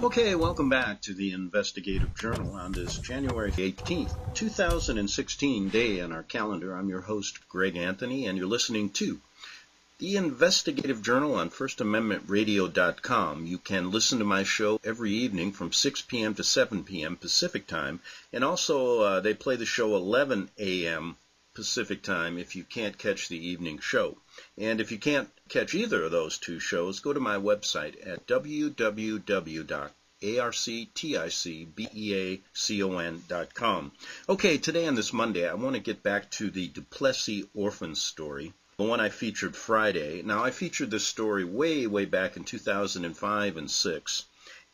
Okay, welcome back to the Investigative Journal on this January 18th, 2016 day on our calendar. I'm your host, Greg Anthony, and you're listening to the Investigative Journal on FirstAmendmentRadio.com. You can listen to my show every evening from 6 p.m. to 7 p.m. Pacific Time, and also they play the show 11 a.m. Pacific Time if you can't catch the evening show. And if you can't catch either of those two shows, go to my website at www.arcticbeacon.com. Okay, today on this Monday, I want to get back to the Duplessis Orphans story, the one I featured Friday. Now, I featured this story way back in 2005 and 6,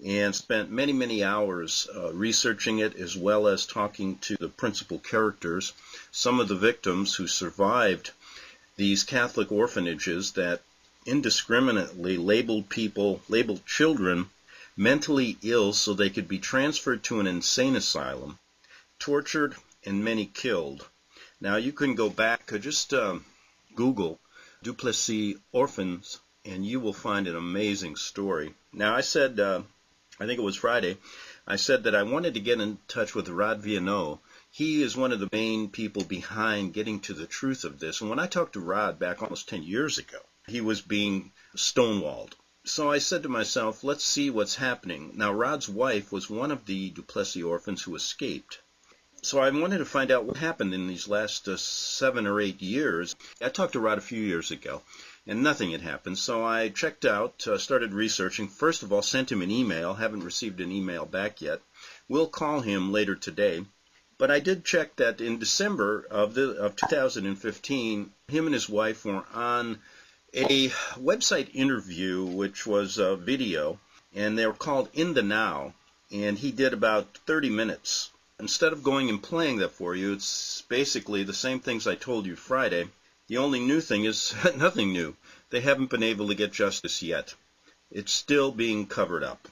and spent many hours researching it, as well as talking to the principal characters, some of the victims who survived these Catholic orphanages that indiscriminately labeled children mentally ill so they could be transferred to an insane asylum, tortured, and many killed. Now, you can go back, just Google Duplessis Orphans, and you will find an amazing story. Now, I said, I think it was Friday, I said that I wanted to get in touch with Rod Viano. He is one of the main people behind getting to the truth of this. And when I talked to Rod back almost 10 years ago, he was being stonewalled. So I said to myself, let's see what's happening. Now, Rod's wife was one of the Duplessis orphans who escaped. So I wanted to find out what happened in these last 7 or 8 years. I talked to Rod a few years ago, and nothing had happened. So I checked out, started researching. First of all, sent him an email. Haven't received an email back yet. We'll call him later today. But I did check that in December of 2015, him and his wife were on a website interview, which was a video, and they were called In the Now, and he did about 30 minutes. Instead of going and playing that for you, it's basically the same things I told you Friday. The only new thing is nothing new. They haven't been able to get justice yet. It's still being covered up.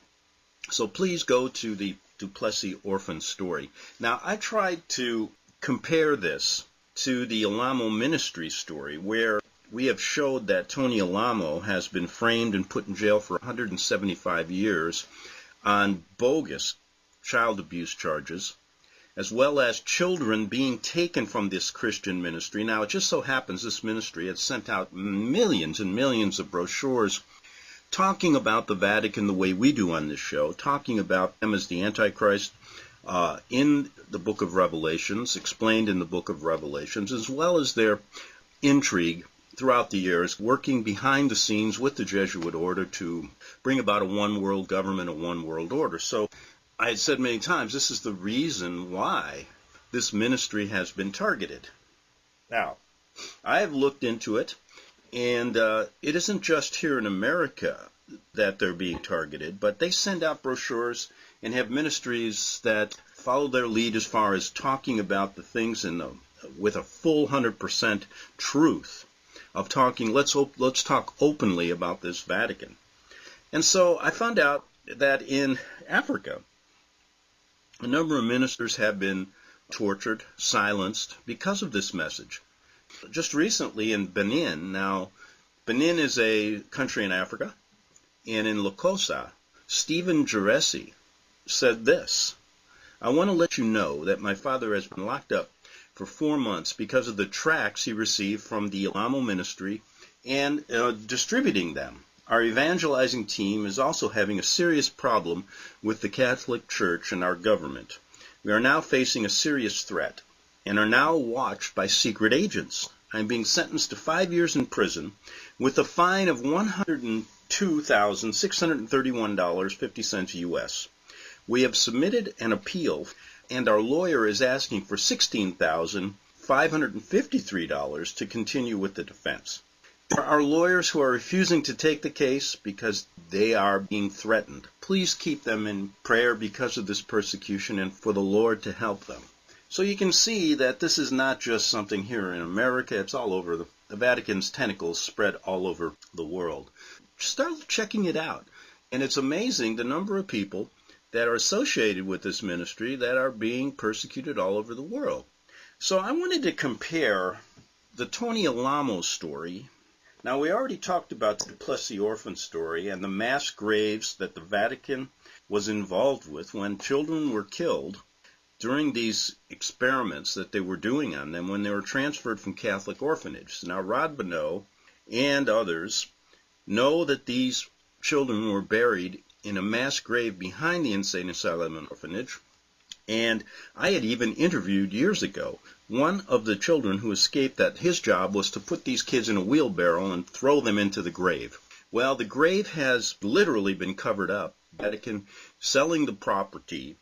So please go to the Duplessis orphan story. Now, I tried to compare this to the Alamo ministry story, where we have showed that Tony Alamo has been framed and put in jail for 175 years on bogus child abuse charges, as well as children being taken from this Christian ministry. Now, it just so happens this ministry had sent out millions and millions of brochures talking about the Vatican the way we do on this show, talking about them as the Antichrist in the book of Revelations, explained in the book of Revelations, as well as their intrigue throughout the years, working behind the scenes with the Jesuit order to bring about a one-world government, a one-world order. So I had said many times, this is the reason why this ministry has been targeted. Now, I have looked into it, and it isn't just here in America that they're being targeted, but they send out brochures and have ministries that follow their lead as far as talking about the things with a full 100% truth of talking. Let's talk openly about this Vatican. And so I found out that in Africa, a number of ministers have been tortured, silenced because of this message. Just recently in Benin, now Benin is a country in Africa, and in Lokosa, Stephen Geresi said this: I want to let you know that my father has been locked up for 4 months because of the tracts he received from the Alamo ministry and distributing them. Our evangelizing team is also having a serious problem with the Catholic Church and our government. We are now facing a serious threat and are now watched by secret agents. I'm being sentenced to 5 years in prison with a fine of $102,631.50 U.S. We have submitted an appeal, and our lawyer is asking for $16,553 to continue with the defense. There are lawyers who are refusing to take the case because they are being threatened. Please keep them in prayer because of this persecution and for the Lord to help them. So you can see that this is not just something here in America. It's all over. The Vatican's tentacles spread all over the world. Start checking it out. And it's amazing the number of people that are associated with this ministry that are being persecuted all over the world. So I wanted to compare the Tony Alamo story Now, we already talked about the Duplessis orphan story and the mass graves that the Vatican was involved with when children were killed during these experiments that they were doing on them when they were transferred from Catholic orphanages. Now, Rod Bonneau and others know that these children were buried in a mass grave behind the insane asylum and orphanage, and I had even interviewed years ago one of the children who escaped that his job was to put these kids in a wheelbarrow and throw them into the grave. Well, the grave has literally been covered up. Vatican selling the property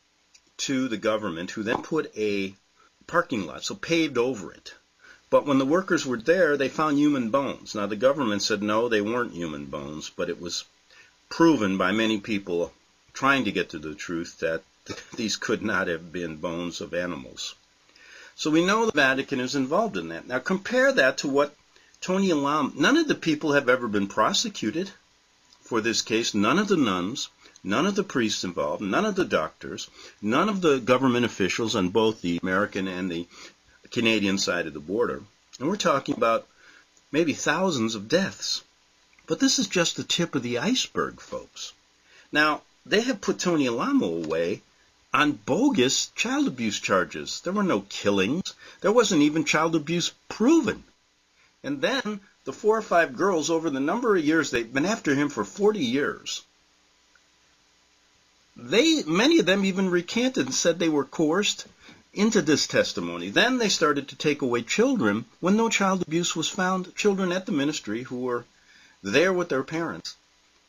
to the government, who then put a parking lot, so paved over it. But when the workers were there, they found human bones. Now, the government said no, they weren't human bones, but it was proven by many people trying to get to the truth that these could not have been bones of animals. So we know the Vatican is involved in that. Now compare that to what Tony Alam, none of the people have ever been prosecuted for this case. None of the nuns, none of the priests involved, none of the doctors, none of the government officials on both the American and the Canadian side of the border. And we're talking about maybe thousands of deaths. But this is just the tip of the iceberg, folks. Now, they have put Tony Alamo away on bogus child abuse charges. There were no killings. There wasn't even child abuse proven. And then the 4 or 5 girls, over the number of years, they've been after him for 40 years. Many of them even recanted and said they were coerced into this testimony. Then they started to take away children when no child abuse was found, children at the ministry who were there with their parents.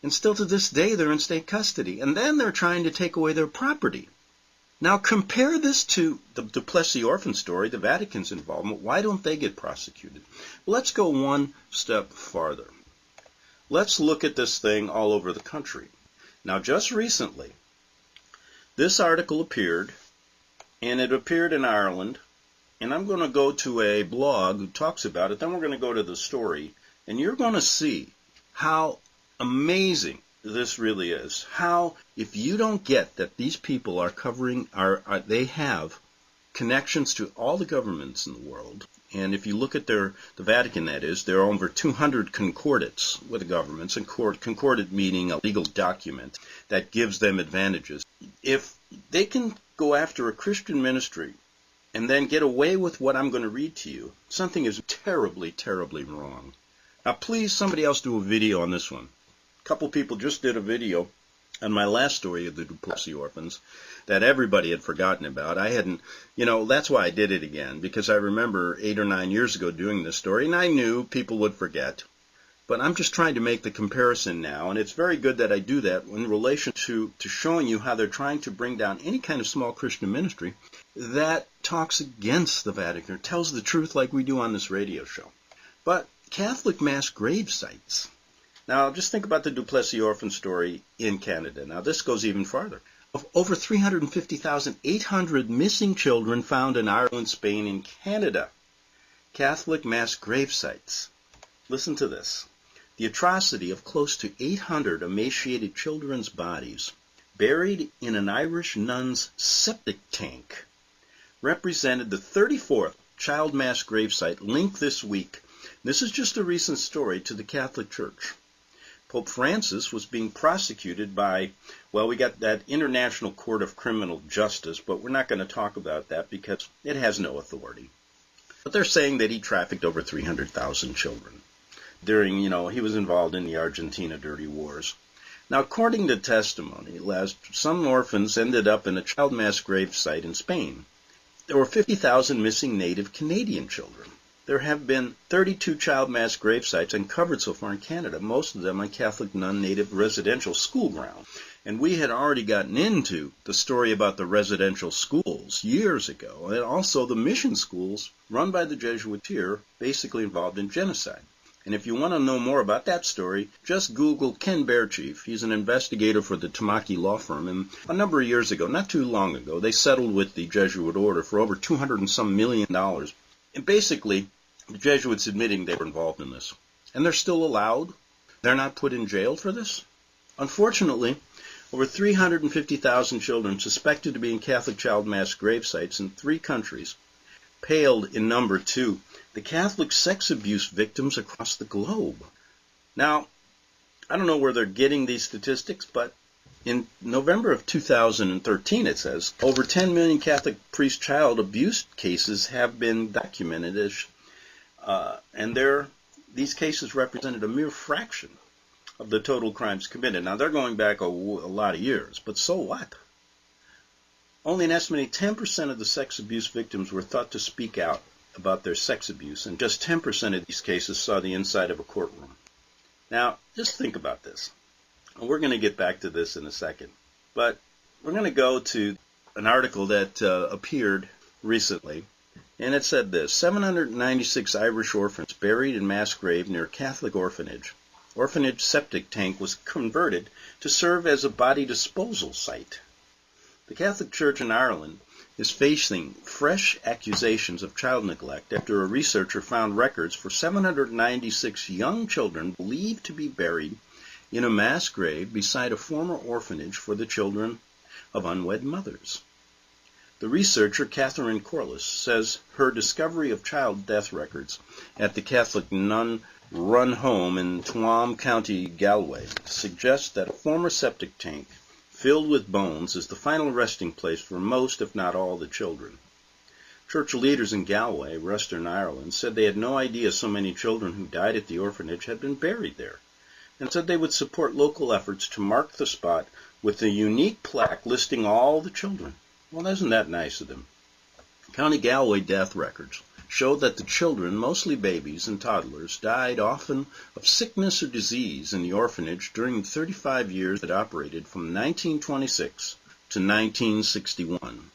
And still to this day, they're in state custody. And then they're trying to take away their property. Now compare this to the Duplessis orphan story, the Vatican's involvement. Why don't they get prosecuted? Well, let's go one step farther. Let's look at this thing all over the country. Now, just recently, this article appeared, and it appeared in Ireland, and I'm going to go to a blog who talks about it, then we're going to go to the story, and you're going to see how amazing this really is. How, if you don't get that these people are covering, they have connections to all the governments in the world, and if you look at the Vatican, that is, there are over 200 concordats with the governments, and concordat meaning a legal document that gives them advantages. If they can go after a Christian ministry and then get away with what I'm going to read to you, something is terribly, terribly wrong. Now, please, somebody else do a video on this one. A couple people just did a video on my last story of the Duplessis orphans that everybody had forgotten about. I hadn't, that's why I did it again, because I remember 8 or 9 years ago doing this story, and I knew people would forget. But I'm just trying to make the comparison now, and it's very good that I do that in relation to showing you how they're trying to bring down any kind of small Christian ministry that talks against the Vatican, or tells the truth like we do on this radio show. But Catholic mass grave sites. Now, just think about the Duplessis orphan story in Canada. Now, this goes even farther. Of over 350,800 missing children found in Ireland, Spain, and Canada. Catholic mass grave sites. Listen to this. The atrocity of close to 800 emaciated children's bodies buried in an Irish nun's septic tank represented the 34th child mass grave site linked this week. This is just a recent story to the Catholic Church. Pope Francis was being prosecuted by, we got that International Court of Criminal Justice, but we're not going to talk about that because it has no authority. But they're saying that he trafficked over 300,000 children during, he was involved in the Argentina dirty wars. Now, according to testimony, some orphans ended up in a child mass grave site in Spain. There were 50,000 missing native Canadian children. There have been 32 child mass grave sites uncovered so far in Canada, most of them on Catholic non-native residential school ground. And we had already gotten into the story about the residential schools years ago, and also the mission schools run by the Jesuits here, basically involved in genocide. And if you want to know more about that story, just Google Ken Bearchief. He's an investigator for the Tamaki law firm. And a number of years ago, not too long ago, they settled with the Jesuit order for over $200 and some million. And basically, the Jesuits admitting they were involved in this. And they're still allowed. They're not put in jail for this. Unfortunately, over 350,000 children suspected to be in Catholic child mass grave sites in 3 countries paled in number to the Catholic sex abuse victims across the globe. Now, I don't know where they're getting these statistics, but in November of 2013, it says, over 10 million Catholic priest child abuse cases have been documented, and these cases represented a mere fraction of the total crimes committed. Now, they're going back a lot of years, but so what? Only an estimated 10% of the sex abuse victims were thought to speak out about their sex abuse, and just 10% of these cases saw the inside of a courtroom. Now, just think about this. And we're going to get back to this in a second. But we're going to go to an article that appeared recently, and it said this: 796 Irish orphans buried in mass grave near Catholic orphanage. Orphanage septic tank was converted to serve as a body disposal site. The Catholic Church in Ireland is facing fresh accusations of child neglect after a researcher found records for 796 young children believed to be buried in a mass grave beside a former orphanage for the children of unwed mothers. The researcher, Catherine Corliss, says her discovery of child death records at the Catholic nun-run home in Tuam County, Galway, suggests that a former septic tank filled with bones is the final resting place for most, if not all, the children. Church leaders in Galway, Western Ireland, said they had no idea so many children who died at the orphanage had been buried there, and said they would support local efforts to mark the spot with a unique plaque listing all the children. Well, isn't that nice of them? County Galway death records showed that the children, mostly babies and toddlers, died often of sickness or disease in the orphanage during the 35 years it operated from 1926 to 1961.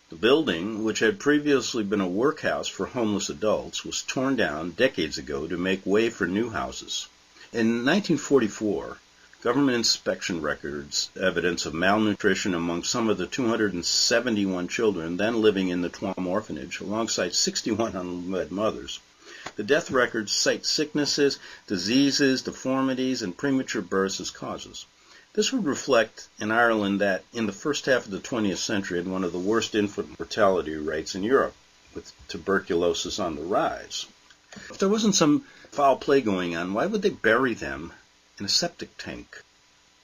The building, which had previously been a workhouse for homeless adults, was torn down decades ago to make way for new houses. In 1944, government inspection records evidence of malnutrition among some of the 271 children then living in the Tuam orphanage, alongside 61 unwed mothers. The death records cite sicknesses, diseases, deformities, and premature births as causes. This would reflect in Ireland that in the first half of the 20th century had one of the worst infant mortality rates in Europe, with tuberculosis on the rise. If there wasn't some foul play going on, why would they bury them in a septic tank?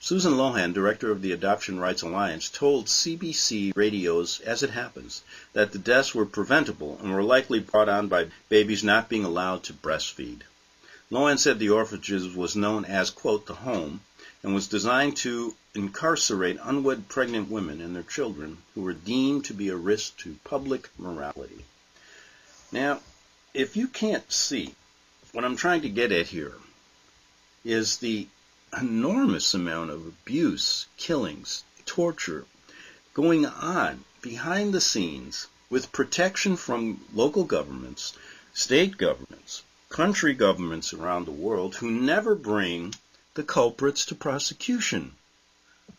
Susan Lohan, director of the Adoption Rights Alliance, told CBC Radio's As It Happens that the deaths were preventable and were likely brought on by babies not being allowed to breastfeed. Lohan said the orphanage was known as, quote, the home, and was designed to incarcerate unwed pregnant women and their children who were deemed to be a risk to public morality. Now, if you can't see, what I'm trying to get at here is the enormous amount of abuse, killings, torture going on behind the scenes with protection from local governments, state governments, country governments around the world who never bring the culprits to prosecution.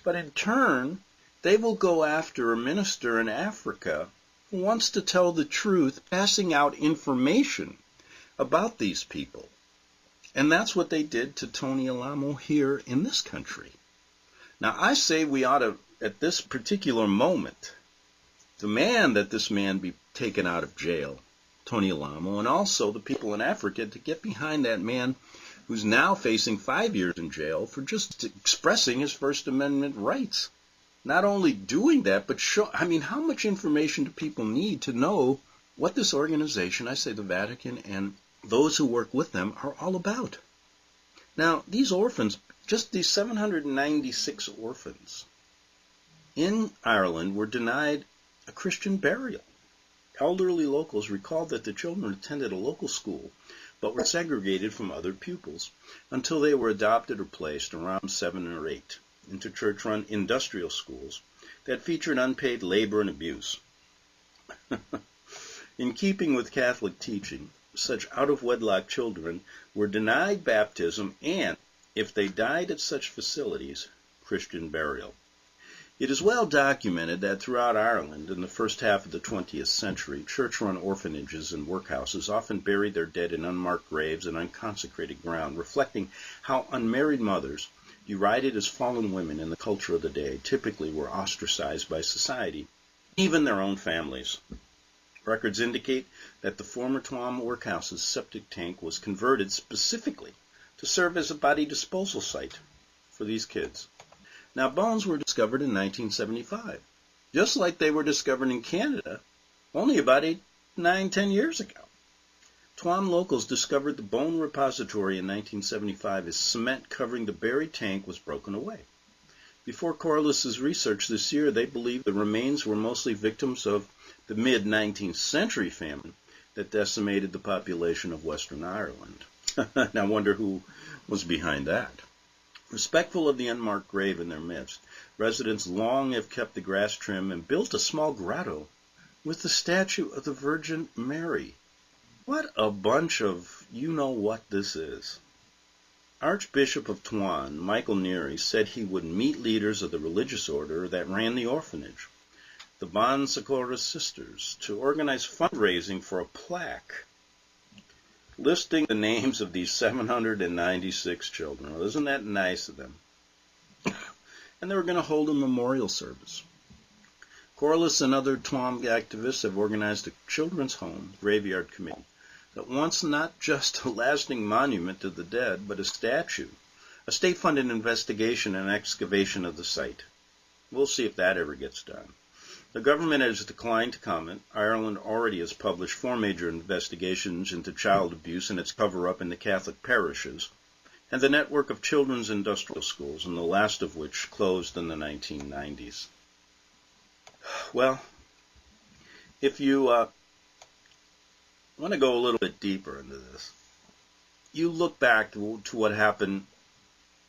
But in turn, they will go after a minister in Africa who wants to tell the truth, passing out information about these people. And that's what they did to Tony Alamo here in this country. Now, I say we ought to, at this particular moment, demand that this man be taken out of jail, Tony Alamo, and also the people in Africa to get behind that man who's now facing 5 years in jail for just expressing his First Amendment rights. Not only doing that, but how much information do people need to know what this organization, I say the Vatican, and those who work with them are all about? Now, these orphans, just these 796 orphans in Ireland were denied a Christian burial. Elderly locals recalled that the children attended a local school but were segregated from other pupils until they were adopted or placed around 7 or 8 into church-run industrial schools that featured unpaid labor and abuse. In keeping with Catholic teaching, such out-of-wedlock children were denied baptism and, if they died at such facilities, Christian burial. It is well documented that throughout Ireland in the first half of the 20th century, church-run orphanages and workhouses often buried their dead in unmarked graves and unconsecrated ground, reflecting how unmarried mothers, derided as fallen women in the culture of the day, typically were ostracized by society, even their own families. Records indicate that the former Tuam workhouse's septic tank was converted specifically to serve as a body disposal site for these kids. Now, bones were discovered in 1975, just like they were discovered in Canada only about 10 years ago. Tuam locals discovered the bone repository in 1975 as cement covering the buried tank was broken away. Before Corliss's research this year, they believed the remains were mostly victims of the mid-19th century famine that decimated the population of Western Ireland. Now, I wonder who was behind that. Respectful of the unmarked grave in their midst, residents long have kept the grass trim and built a small grotto with the statue of the Virgin Mary. What a bunch of you-know-what this is. Archbishop of Tuam, Michael Neary, said he would meet leaders of the religious order that ran the orphanage, the Bon Secours Sisters, to organize fundraising for a plaque listing the names of these 796 children. Well, isn't that nice of them? And they were going to hold a memorial service. Corliss and other Tuam activists have organized a children's home graveyard committee that wants not just a lasting monument to the dead, but a statue, a state-funded investigation and excavation of the site. We'll see if that ever gets done. The government has declined to comment. Ireland already has published 4 major investigations into child abuse and its cover-up in the Catholic parishes, and the network of children's industrial schools, and the last of which closed in the 1990s. Well, if you want to go a little bit deeper into this, you look back to what happened.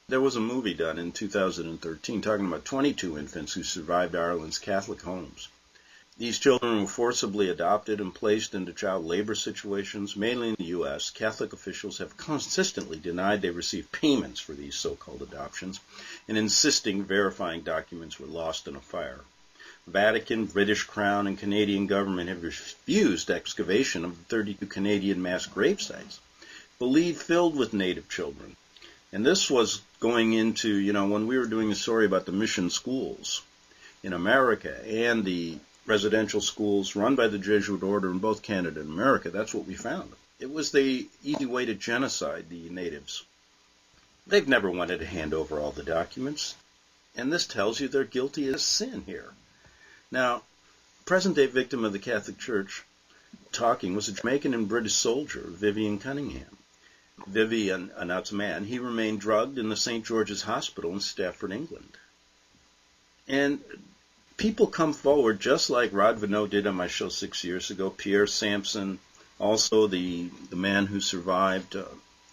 There was a movie done in 2013 talking about 22 infants who survived Ireland's Catholic homes. These children were forcibly adopted and placed into child labor situations, mainly in the U.S. Catholic officials have consistently denied they received payments for these so-called adoptions and insisting verifying documents were lost in a fire. Vatican, British Crown, and Canadian government have refused excavation of the 32 Canadian mass grave sites, believed filled with Native children. And this was going into, when we were doing a story about the mission schools in America and the residential schools run by the Jesuit order in both Canada and America, that's what we found. It was the easy way to genocide the natives. They've never wanted to hand over all the documents, and this tells you they're guilty of sin here. Now, present-day victim of the Catholic Church talking was a Jamaican and British soldier, Vivian Cunningham. Vivian, that's a man, he remained drugged in the St. George's Hospital in Stafford, England. And people come forward, just like Rod Vinot did on my show 6 years ago, Pierre Sampson, also the man who survived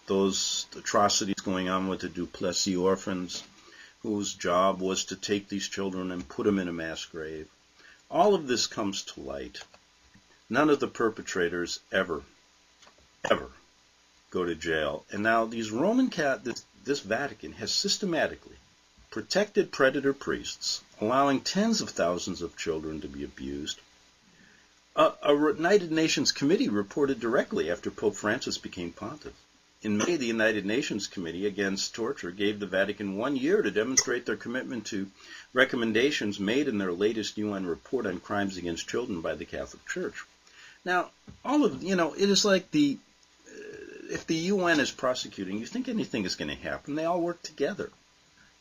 those atrocities going on with the Duplessis Orphans, whose job was to take these children and put them in a mass grave. All of this comes to light. None of the perpetrators ever go to jail. And now these this Vatican has systematically protected predator priests, allowing tens of thousands of children to be abused. A United Nations committee reported directly after Pope Francis became pontiff. In May, the United Nations Committee Against Torture gave the Vatican 1 year to demonstrate their commitment to recommendations made in their latest UN report on crimes against children by the Catholic Church. Now, it is like if the UN is prosecuting, you think anything is going to happen. They all work together.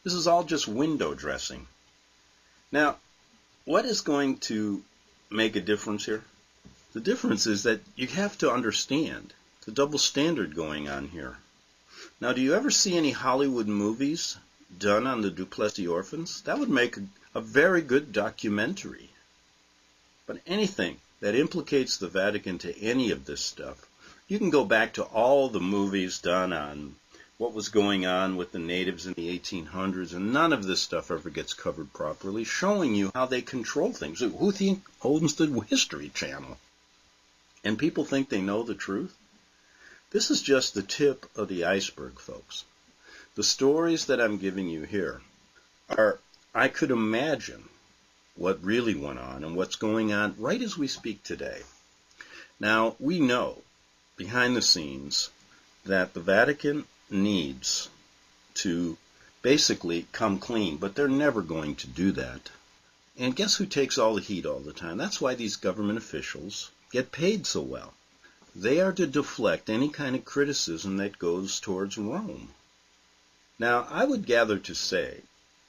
This is all just window dressing. Now, what is going to make a difference here? The difference is that you have to understand the double standard going on here. Now, do you ever see any Hollywood movies done on the Duplessis orphans? That would make a very good documentary. But anything that implicates the Vatican to any of this stuff, you can go back to all the movies done on what was going on with the natives in the 1800s, and none of this stuff ever gets covered properly, showing you how they control things. Who owns the History Channel? And people think they know the truth? This is just the tip of the iceberg, folks. The stories that I'm giving you here I could imagine what really went on and what's going on right as we speak today. Now, we know behind the scenes that the Vatican needs to basically come clean, but they're never going to do that. And guess who takes all the heat all the time? That's why these government officials get paid so well. They are to deflect any kind of criticism that goes towards Rome. Now, I would gather to say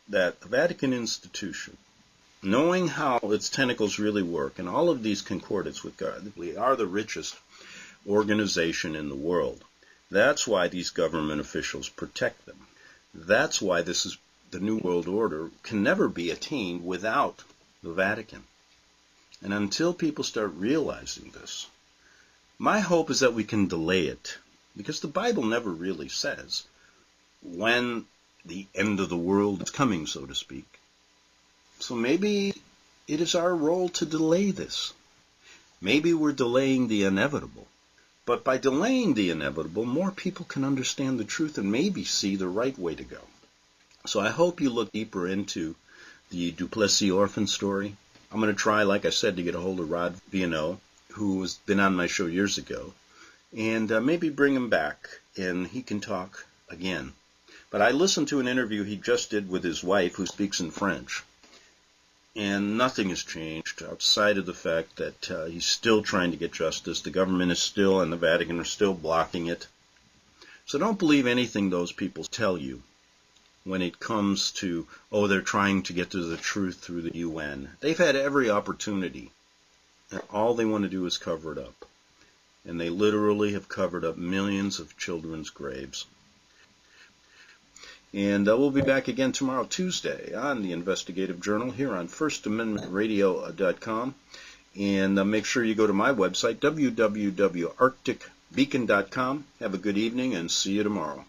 that the Vatican institution, knowing how its tentacles really work, and all of these concordance with God, we are the richest organization in the world. That's why these government officials protect them. That's why this is the New World Order can never be attained without the Vatican. And until people start realizing this, my hope is that we can delay it, because the Bible never really says when the end of the world is coming, so to speak. So maybe it is our role to delay this. Maybe we're delaying the inevitable. But by delaying the inevitable, more people can understand the truth and maybe see the right way to go. So I hope you look deeper into the Duplessis orphan story. I'm going to try, like I said, to get a hold of Rod Viano, who has been on my show years ago, and maybe bring him back and he can talk again. But I listened to an interview he just did with his wife, who speaks in French, and nothing has changed outside of the fact that he's still trying to get justice. The government is still, and the Vatican are still blocking it. So don't believe anything those people tell you when it comes to, oh, they're trying to get to the truth through the UN. They've had every opportunity, and all they want to do is cover it up. And they literally have covered up millions of children's graves. And we'll be back again tomorrow, Tuesday, on the Investigative Journal here on FirstAmendmentRadio.com. And make sure you go to my website, www.arcticbeacon.com. Have a good evening and see you tomorrow.